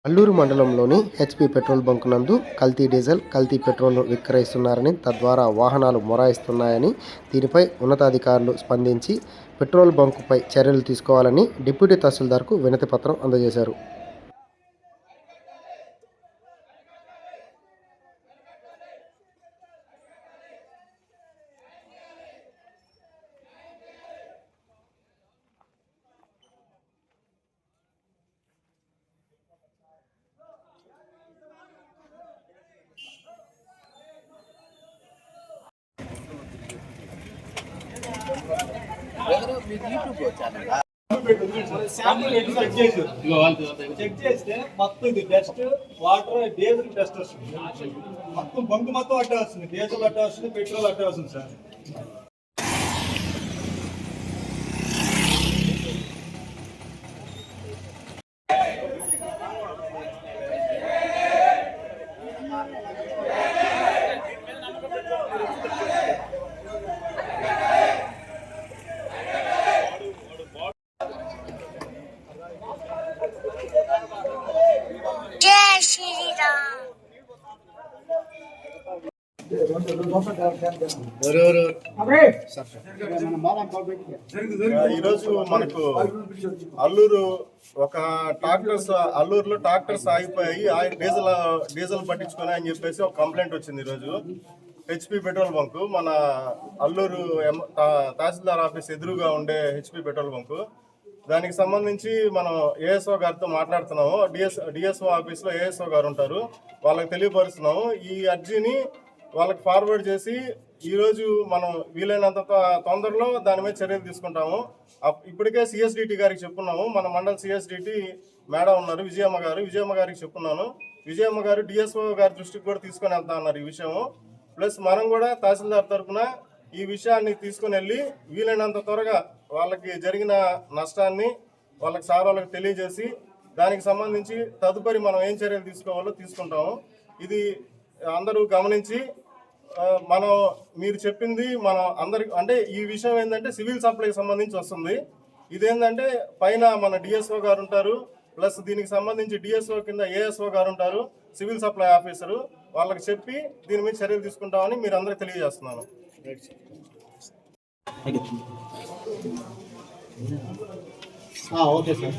అల్లూరు మండలంలోని HP petrol bunk నందు కల్తీ డీజిల్, కల్తీ పెట్రోల్ విక్రయిస్తున్నారని, తద్వారా వాహనాలు మొరాయిస్తున్నాయని, దీనిపై ఉన్నతాధికారులు స్పందించి పెట్రోల్ బంకుపై చర్యలు తీసుకోవాలని డిప్యూటీ తహసీల్దార్కు వినతిపత్రం అందజేశారు. చెక్ చేస్తే మొత్తం ఇది బెస్ట్ వాటర్ డీజిల్ బెస్ట్ వస్తుంది. మొత్తం బంకు మొత్తం అట్టే వస్తుంది, డీజిల్ అట్టే వస్తుంది, పెట్రోల్ అట్టే వస్తుంది సార్. ఈరోజు మనకు అల్లూరు ఒక అల్లూరులో ట్రాక్టర్స్ ఆగిపోయి డీజిల్ పట్టించుకొని అని చెప్పేసి ఒక కంప్లైంట్ వచ్చింది. ఈరోజు హెచ్పి పెట్రోల్ బంకు, మన అల్లూరు తహసీల్దార్ ఆఫీస్ ఎదురుగా ఉండే హెచ్పి పెట్రోల్ బంకు, దానికి సంబంధించి మనం ఏఎస్ఓ గారితో మాట్లాడుతున్నాము. డిఎస్ఓ ఆఫీస్లో ఏఎస్ఓ గారు ఉంటారు, వాళ్ళకి తెలియపరుస్తున్నాము. ఈ అర్జీని వాళ్ళకి ఫార్వర్డ్ చేసి ఈరోజు మనం వీలైనంత తొందరలో దాని మీద చర్యలు తీసుకుంటాము. ఇప్పటికే సిఎస్డిటి గారికి చెప్పున్నాము, మన మండల సిఎస్డిటి మేడం ఉన్నారు విజయమ్మ గారికి చెప్పున్నాను. విజయమ్మ గారు డిఎస్ఓ గారి దృష్టికి కూడా తీసుకొని వెళ్తా అన్నారు ఈ విషయము. ప్లస్ మనం కూడా తహసీల్దార్ తరఫున ఈ విషయాన్ని తీసుకుని వెళ్ళి వీలైనంత త్వరగా వాళ్ళకి జరిగిన నష్టాన్ని వాళ్ళకి తెలియజేసి దానికి సంబంధించి తదుపరి మనం ఏం చర్యలు తీసుకోవాలో తీసుకుంటాము. ఇది అందరూ గమనించి మనం మీరు చెప్పింది మనం అందరికి, అంటే ఈ విషయం ఏంటంటే సివిల్ సప్లైకి సంబంధించి వస్తుంది. ఇదేంటంటే పైన మన డిఎస్ఓ గారు ఉంటారు, ప్లస్ దీనికి సంబంధించి డిఎస్ఓ కింద ఏఎస్ఓ గారు ఉంటారు, సివిల్ సప్లై ఆఫీసరు, వాళ్ళకి చెప్పి దీని మీద చర్యలు తీసుకుంటామని మీరు అందరికి తెలియజేస్తున్నాను. Okay sir.